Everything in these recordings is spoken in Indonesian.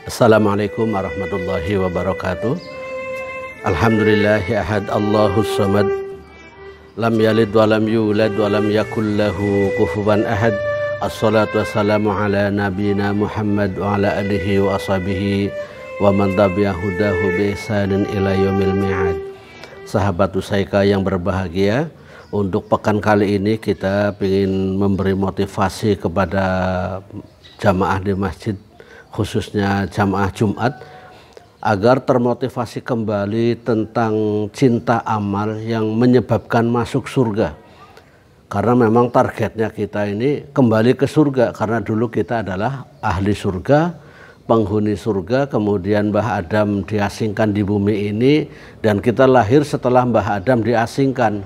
Assalamualaikum warahmatullahi wabarakatuh. Alhamdulillahi ahad Allahus samad, lam yalid walam yulad walam yakul lahu kufuwan ahad. Assalatu wassalamu ala nabiyina Muhammad wa ala alihi wa ashabihi wa man tabi'ahu hudahu bi ihsanin ila yaumil mi'ad. Sahabat Usaika yang berbahagia, untuk pekan kali ini kita ingin memberi motivasi kepada jamaah di masjid, khususnya jamaah Jumat, agar termotivasi kembali tentang cinta amal yang menyebabkan masuk surga. Karena memang targetnya kita ini kembali ke surga, karena dulu kita adalah ahli surga, penghuni surga, kemudian Mbah Adam diasingkan di bumi ini, dan kita lahir setelah Mbah Adam diasingkan.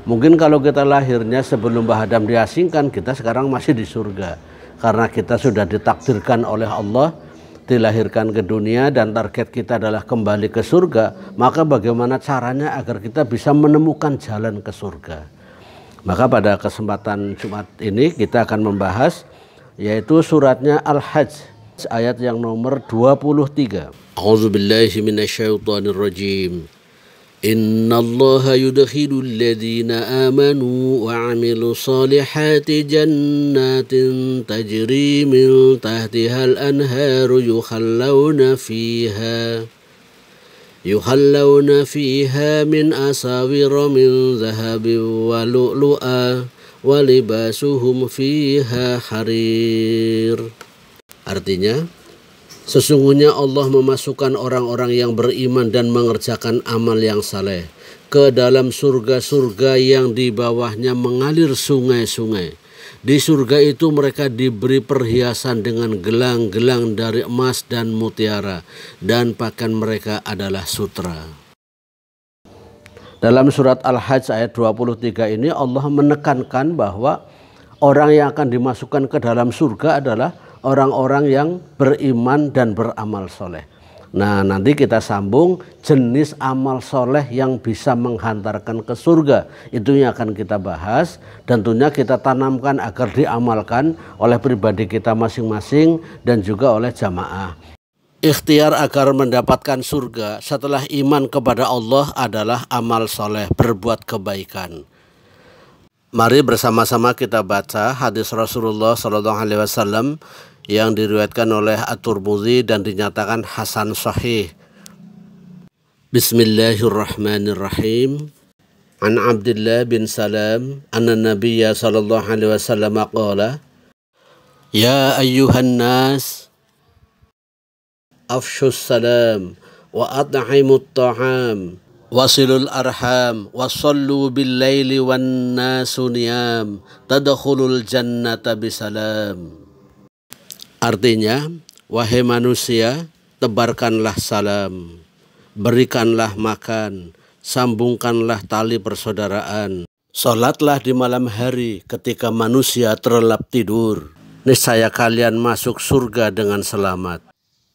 Mungkin kalau kita lahirnya sebelum Mbah Adam diasingkan, kita sekarang masih di surga. Karena kita sudah ditakdirkan oleh Allah, dilahirkan ke dunia dan target kita adalah kembali ke surga, maka bagaimana caranya agar kita bisa menemukan jalan ke surga? Maka pada kesempatan Jumat ini kita akan membahas, yaitu suratnya Al-Hajj, ayat yang nomor 23. A'udzubillahi minasyaitonirrajim. Innallaha yudkhilul ladzina amanu wa 'amilus solihati jannatin tajri min tahtihal anharu yukhallawna fiha min asawira min zahabin wa lu'lu'a wa libasuhum fiha harir. Artinya, sesungguhnya Allah memasukkan orang-orang yang beriman dan mengerjakan amal yang saleh ke dalam surga-surga yang di bawahnya mengalir sungai-sungai. Di surga itu mereka diberi perhiasan dengan gelang-gelang dari emas dan mutiara, dan pakaian mereka adalah sutra. Dalam surat Al-Hajj ayat 23 ini Allah menekankan bahwa orang yang akan dimasukkan ke dalam surga adalah orang-orang yang beriman dan beramal soleh. Nah, nanti kita sambung jenis amal soleh yang bisa menghantarkan ke surga. Itu yang akan kita bahas, dan tentunya kita tanamkan agar diamalkan oleh pribadi kita masing-masing dan juga oleh jamaah. Ikhtiar agar mendapatkan surga setelah iman kepada Allah adalah amal soleh, berbuat kebaikan. Mari bersama-sama kita baca hadis Rasulullah SAW yang diriwayatkan oleh At-Tirmidzi dan dinyatakan hasan sahih. Bismillahirrahmanirrahim. An Abdullah bin Salam anna Nabiyya sallallahu alaihi wasallam qala, ya ayyuhan nas afshus salam wa at'imut ta'am wasilul arham wasallu bil laili wan nasu niyam tadkhulul jannata bisalam. Artinya, wahai manusia, tebarkanlah salam, berikanlah makan, sambungkanlah tali persaudaraan, sholatlah di malam hari ketika manusia terlelap tidur, niscaya kalian masuk surga dengan selamat.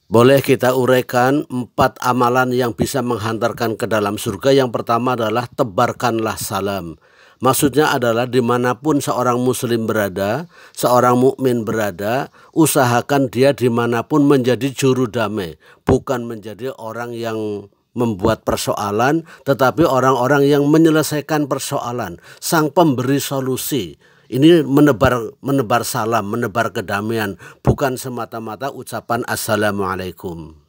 Boleh kita uraikan 4 amalan yang bisa menghantarkan ke dalam surga. Yang pertama adalah tebarkanlah salam. Maksudnya adalah dimanapun seorang muslim berada, seorang mukmin berada, usahakan dia dimanapun menjadi juru damai. Bukan menjadi orang yang membuat persoalan, tetapi orang-orang yang menyelesaikan persoalan, sang pemberi solusi. Ini menebar salam, menebar kedamaian, bukan semata-mata ucapan assalamualaikum.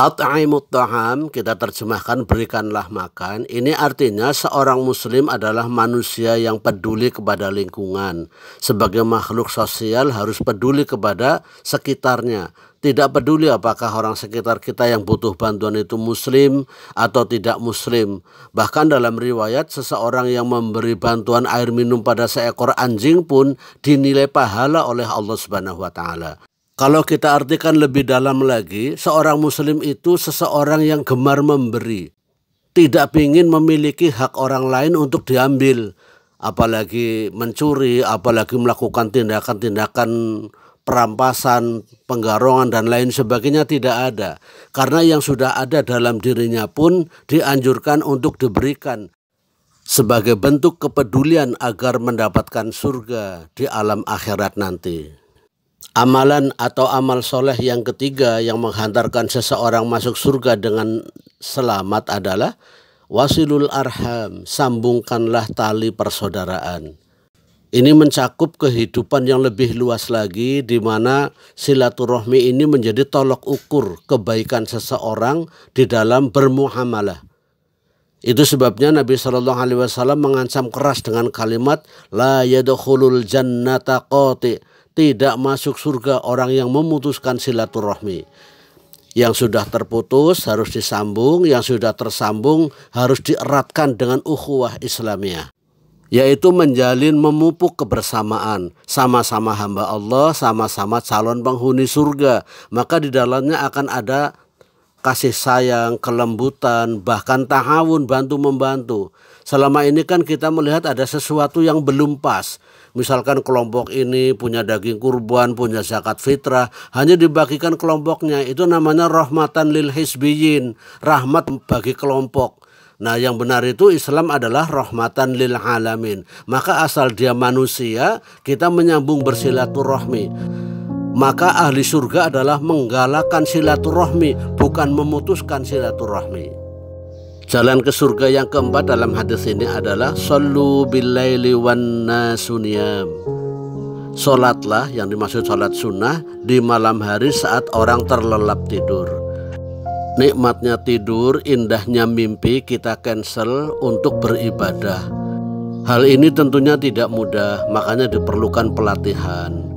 At'imut ta'am kita terjemahkan berikanlah makan. Ini artinya seorang muslim adalah manusia yang peduli kepada lingkungan. Sebagai makhluk sosial harus peduli kepada sekitarnya. Tidak peduli apakah orang sekitar kita yang butuh bantuan itu muslim atau tidak muslim. Bahkan dalam riwayat, seseorang yang memberi bantuan air minum pada seekor anjing pun dinilai pahala oleh Allah Subhanahu wa Ta'ala. Kalau kita artikan lebih dalam lagi, seorang muslim itu seseorang yang gemar memberi. Tidak ingin memiliki hak orang lain untuk diambil. Apalagi mencuri, apalagi melakukan tindakan-tindakan perampasan, penggarongan dan lain sebagainya, tidak ada. Karena yang sudah ada dalam dirinya pun dianjurkan untuk diberikan sebagai bentuk kepedulian agar mendapatkan surga di alam akhirat nanti. Amalan atau amal soleh yang ketiga yang menghantarkan seseorang masuk surga dengan selamat adalah wasilul arham, sambungkanlah tali persaudaraan. Ini mencakup kehidupan yang lebih luas lagi, di mana silaturahmi ini menjadi tolok ukur kebaikan seseorang di dalam bermuamalah. Itu sebabnya Nabi Shallallahu Alaihi Wasallam mengancam keras dengan kalimat la yadkhulul jannata qati, tidak masuk surga orang yang memutuskan silaturahmi. Yang sudah terputus harus disambung, yang sudah tersambung harus dieratkan dengan ukhuwah Islamiyah, yaitu menjalin memupuk kebersamaan, sama-sama hamba Allah, sama-sama calon penghuni surga. Maka di dalamnya akan ada kasih sayang, kelembutan, bahkan ta'awun, bantu-membantu. Selama ini kan kita melihat ada sesuatu yang belum pas. Misalkan kelompok ini punya daging kurban, punya zakat fitrah, hanya dibagikan kelompoknya. Itu namanya rahmatan lil hizbiyin, rahmat bagi kelompok. Nah, yang benar itu Islam adalah rahmatan lil alamin. Maka asal dia manusia, kita menyambung bersilaturahmi. Maka ahli surga adalah menggalakkan silaturahmi, bukan memutuskan silaturahmi. Jalan ke surga yang keempat dalam hadis ini adalah shollu billaili wan nasu niyam. Salatlah, yang dimaksud salat sunnah, di malam hari saat orang terlelap tidur. Nikmatnya tidur, indahnya mimpi kita cancel untuk beribadah. Hal ini tentunya tidak mudah, makanya diperlukan pelatihan.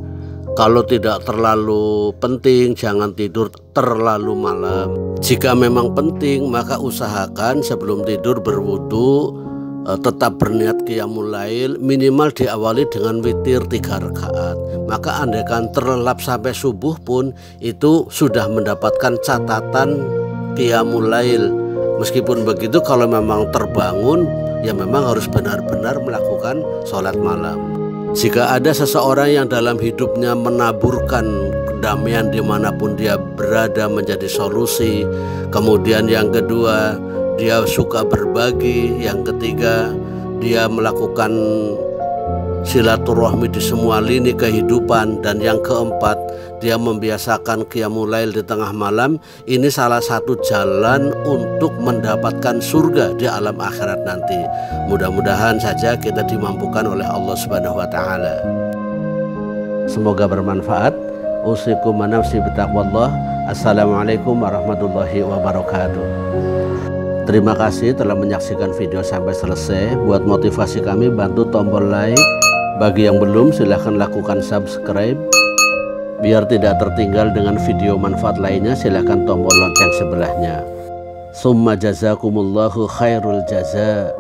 Kalau tidak terlalu penting, jangan tidur terlalu malam. Jika memang penting, maka usahakan sebelum tidur berwudu, tetap berniat qiyamul lail, minimal diawali dengan witir 3 rakaat. Maka andaikan terlelap sampai subuh pun, itu sudah mendapatkan catatan qiyamul lail. Meskipun begitu, kalau memang terbangun, ya memang harus benar-benar melakukan sholat malam. Jika ada seseorang yang dalam hidupnya menaburkan kedamaian dimanapun dia berada menjadi solusi, kemudian yang kedua dia suka berbagi, yang ketiga dia melakukan silaturahmi di semua lini kehidupan, dan yang keempat dia membiasakan qiyamul lail di tengah malam, ini salah satu jalan untuk mendapatkan surga di alam akhirat nanti. Mudah-mudahan saja kita dimampukan oleh Allah Subhanahu wa taala. Semoga bermanfaat. Usikum wa nafsi bitaqwallah. Assalamualaikum warahmatullahi wabarakatuh. Terima kasih telah menyaksikan video sampai selesai. Buat motivasi kami, bantu tombol like. Bagi yang belum, silahkan lakukan subscribe. Biar tidak tertinggal dengan video manfaat lainnya, silahkan tombol lonceng sebelahnya. Summa jazakumullahu khairul jaza.